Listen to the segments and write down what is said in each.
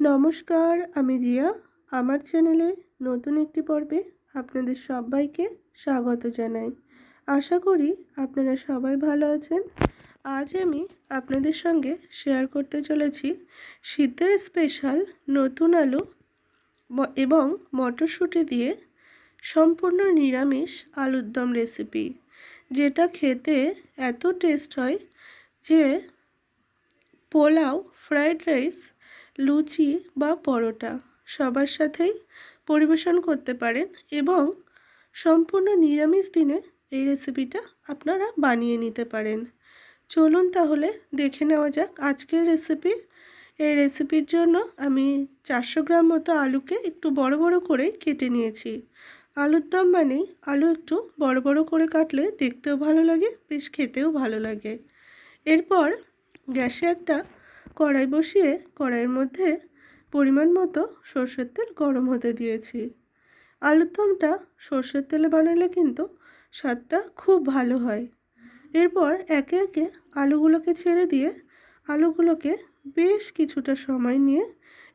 নমস্কার, আমি রিয়া। আমার চ্যানেলে নতুন একটি পর্বে আপনাদের সবাইকে স্বাগত জানাই। আশা করি আপনারা সবাই ভালো আছেন। আজ আমি আপনাদের সঙ্গে শেয়ার করতে চলেছি শীতের স্পেশাল নতুন আলু এবং মটরশুঁটি দিয়ে সম্পূর্ণ নিরামিষ আলুর দম রেসিপি, যেটা খেতে এত টেস্ট হয় যে পোলাও, ফ্রাইড রাইস, লুচি বা পরোটা সবার সাথেই পরিবেশন করতে পারেন এবং সম্পূর্ণ নিরামিষ দিনে এই রেসিপিটা আপনারা বানিয়ে নিতে পারেন। চলুন তাহলে দেখে নেওয়া যাক আজকের রেসিপি। এই রেসিপির জন্য আমি 400 গ্রাম মতো আলুকে একটু বড় বড় করে কেটে নিয়েছি। আলুর দম মানেই আলু একটু বড় বড় করে কাটলে দেখতেও ভালো লাগে, বেশ খেতেও ভালো লাগে। এরপর গ্যাসে একটা কড়াই বসিয়ে কড়াইয়ের মধ্যে পরিমাণ মতো সরষের তেল গরম হতে দিয়েছি। আলুর দমটা সরষের তেলে বানালে কিন্তু স্বাদটা খুব ভালো হয়। এরপর একে একে আলুগুলোকে ছেড়ে দিয়ে আলুগুলোকে বেশ কিছুটা সময় নিয়ে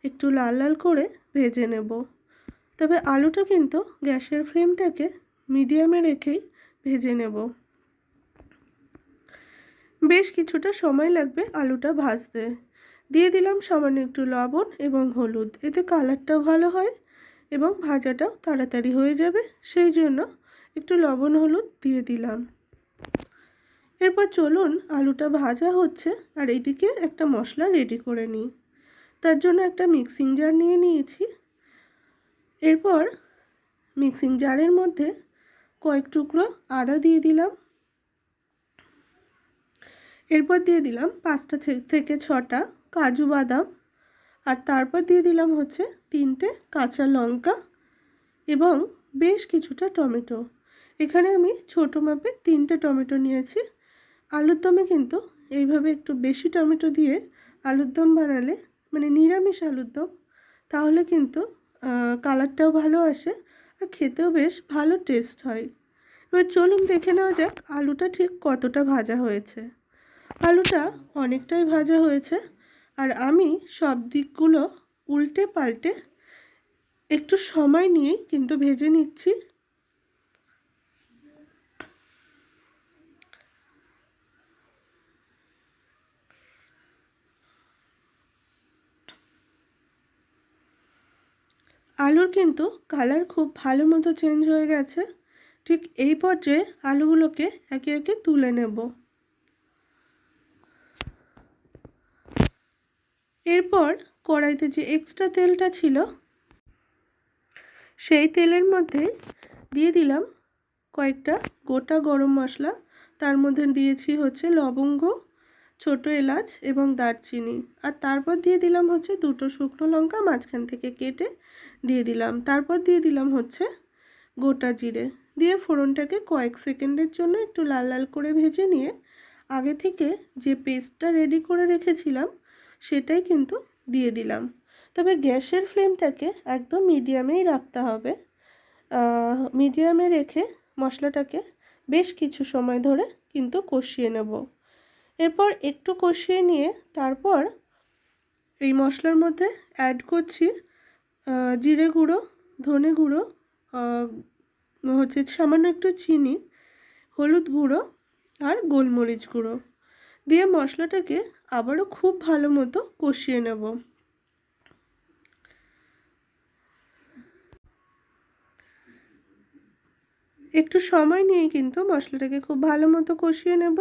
একটু লাল লাল করে ভেজে নেব। তবে আলুটা কিন্তু গ্যাসের ফ্লেমটাকে মিডিয়ামে রেখেই ভেজে নেব। বেশ কিছুটা সময় লাগবে আলুটা ভাজতে। দিয়ে দিলাম সামান্য একটু লবণ এবং হলুদ, এতে কালারটাও ভালো হয় এবং ভাজাটাও তাড়াতাড়ি হয়ে যাবে, সেই জন্য একটু লবণ হলুদ দিয়ে দিলাম। এরপর চলুন, আলুটা ভাজা হচ্ছে আর এইদিকে একটা মশলা রেডি করে নিই। তার জন্য একটা মিক্সিং জার নিয়ে নিয়েছি। এরপর মিক্সিং জারের মধ্যে কয়েক টুকরো আদা দিয়ে দিলাম। এরপর দিয়ে দিলাম 5টা থেকে 6টা কাজু বাদাম, আর তারপর দিয়ে দিলাম হচ্ছে 3টে কাঁচা লঙ্কা এবং বেশ কিছুটা টমেটো। এখানে আমি ছোটো মাপে 3টে টমেটো নিয়েছি। আলুর দমে কিন্তু এইভাবে একটু বেশি টমেটো দিয়ে আলুর দম বানালে, মানে নিরামিষ আলুর দম, তাহলে কিন্তু কালারটাও ভালো আসে আর খেতেও বেশ ভালো টেস্ট হয়। এবার চলুন দেখে নেওয়া যাক আলুটা ঠিক কতটা ভাজা হয়েছে। আলুটা অনেকটাই ভাজা হয়েছে আর আমি সব দিকগুলো উল্টে পাল্টে একটু সময় নিয়ে কিন্তু ভেজে নিচ্ছি। আলুর কিন্তু কালার খুব ভালো মতো চেঞ্জ হয়ে গেছে। ঠিক এই পর্যায়ে আলুগুলোকে একে একে তুলে নেব। এরপর কড়াইতে যে এক্সট্রা তেলটা ছিল সেই তেলের মধ্যে দিয়ে দিলাম কয়েকটা গোটা গরম মশলা। তার মধ্যে দিয়েছি হচ্ছে লবঙ্গ, ছোট এলাচ এবং দারচিনি, আর তারপর দিয়ে দিলাম হচ্ছে 2টো শুকনো লঙ্কা মাঝখান থেকে কেটে দিয়ে দিলাম। তারপর দিয়ে দিলাম হচ্ছে গোটা জিরে, দিয়ে ফোড়নটাকে কয়েক সেকেন্ডের জন্য একটু লাল লাল করে ভেজে নিয়ে আগে থেকে যে পেস্টটা রেডি করে রেখেছিলাম সেটাই কিন্তু দিয়ে দিলাম। তবে গ্যাসের ফ্লেমটাকে একদম মিডিয়ামেই রাখতে হবে। মিডিয়ামে রেখে মশলাটাকে বেশ কিছু সময় ধরে কিন্তু কষিয়ে নেব। এরপর একটু কষিয়ে নিয়ে তারপর এই মশলার মধ্যে অ্যাড করছি জিরে গুঁড়ো, ধনে গুঁড়ো, হচ্ছে সামান্য একটু চিনি, হলুদ গুঁড়ো আর গোলমরিচ গুঁড়ো দিয়ে মশলাটাকে আবারও খুব ভালো মতো কষিয়ে নেব। একটু সময় নিয়ে কিন্তু মশলাটাকে খুব ভালো মতো কষিয়ে নেব।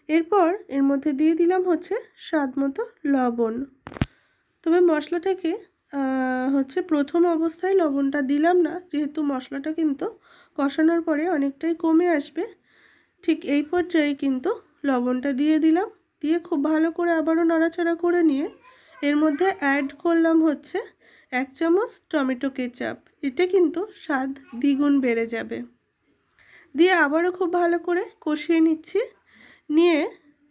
এরপর এর মধ্যে দিয়ে দিলাম হচ্ছে স্বাদ মতো লবণ। তবে মশলাটাকে হচ্ছে প্রথম অবস্থায় লবণটা দিলাম না, যেহেতু মশলাটা কিন্তু কষানোর পরে অনেকটাই কমে আসবে। ঠিক এই পর্যায়ে কিন্তু লবণটা দিয়ে দিলাম, দিয়ে খুব ভালো করে আবারও নাড়াচাড়া করে নিয়ে এর মধ্যে অ্যাড করলাম হচ্ছে 1 চামচ টমেটো কেচাপ। এতে কিন্তু স্বাদ দ্বিগুণ বেড়ে যাবে। দিয়ে আবারও খুব ভালো করে কষিয়ে নিচ্ছি। নিয়ে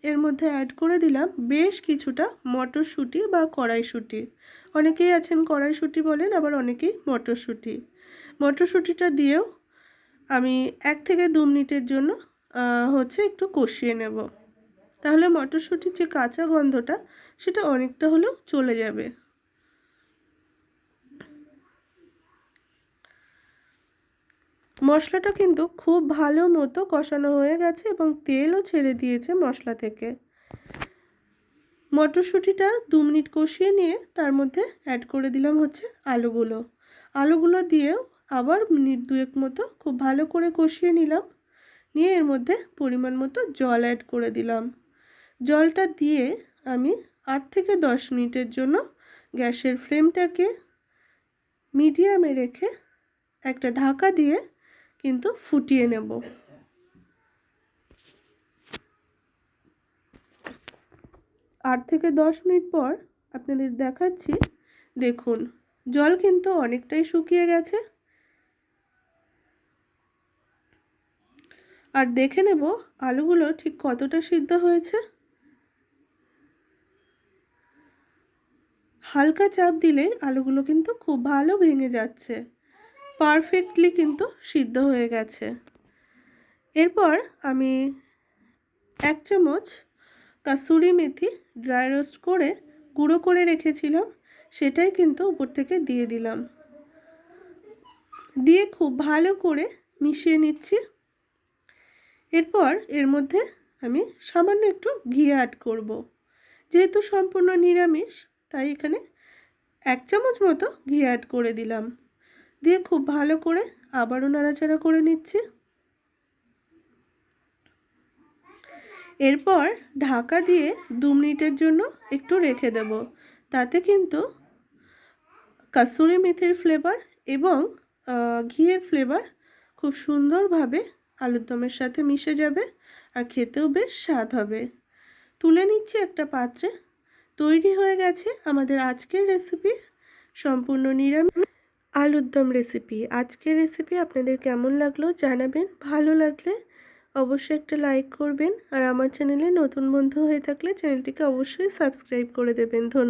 এর মধ্যে অ্যাড করে দিলাম বেশ কিছুটা মটরশুঁটি বা কড়াইশুঁটি। অনেকেই আছেন কড়াইশুঁটি বলেন, আবার অনেকেই মটরশুঁটি। মটরশুঁটিটা দিয়েও আমি 1 থেকে 2 মিনিটের জন্য হচ্ছে একটু কষিয়ে নেব। তাহলে মটরশুঁটির যে কাঁচা গন্ধটা সেটা অনেকটা হলেও চলে যাবে। মশলাটা কিন্তু খুব ভালো মতো কষানো হয়ে গেছে এবং তেলও ছেড়ে দিয়েছে মশলা থেকে। মটরশুঁটিটা 2 মিনিট কষিয়ে নিয়ে তার মধ্যে অ্যাড করে দিলাম হচ্ছে আলুগুলো দিয়েও আবার মিনিট 2 মতো খুব ভালো করে কষিয়ে নিলাম। নিয়ে এর মধ্যে পরিমাণ মতো জল অ্যাড করে দিলাম। জলটা দিয়ে আমি 8 থেকে 10 মিনিটের জন্য গ্যাসের ফ্লেমটাকে মিডিয়ামে রেখে একটা ঢাকা দিয়ে কিন্তু ফুটিয়ে নেব। 8 থেকে 10 মিনিট পর আপনাদের দেখাচ্ছি। দেখুন জল কিন্তু অনেকটাই শুকিয়ে গেছে। আর দেখে নেব আলুগুলো ঠিক কতটা সিদ্ধ হয়েছে। হালকা চাপ দিলে আলুগুলো কিন্তু খুব ভালো ভেঙে যাচ্ছে, পারফেক্টলি কিন্তু সিদ্ধ হয়ে গেছে। এরপর আমি 1 চামচ কাসুরি মেথি ড্রাই রোস্ট করে গুঁড়ো করে রেখেছিলাম, সেটাই কিন্তু উপর থেকে দিয়ে দিলাম। দিয়ে খুব ভালো করে মিশিয়ে নিচ্ছি। এরপর এর মধ্যে আমি সামান্য একটু ঘি অ্যাড করব। যেহেতু সম্পূর্ণ নিরামিষ তাই এখানে 1 চামচ মতো ঘি অ্যাড করে দিলাম। দিয়ে খুব ভালো করে আবারও নাড়াচাড়া করে নিচ্ছি। এরপর ঢাকা দিয়ে 2 মিনিটের জন্য একটু রেখে দেব। তাতে কিন্তু কাসুরি মেথির ফ্লেভার এবং ঘিয়ের ফ্লেভার খুব সুন্দরভাবে আলুর দমের সাথে মিশে যাবে আর খেতেও বেশ স্বাদ হবে। তুলে নিচ্ছি একটা পাত্রে। তৈরি হয়ে গেছে আমাদের আজকের রেসিপি, সম্পূর্ণ নিরামিষ আলুর দম রেসিপি। আজকের রেসিপি আপনাদের কেমন লাগলো জানাবেন। ভালো লাগলে অবশ্যই একটা লাইক করবেন আর আমার চ্যানেলে নতুন বন্ধু হয়ে থাকলে চ্যানেলটিকে অবশ্যই সাবস্ক্রাইব করে দেবেন। ধন্যবাদ।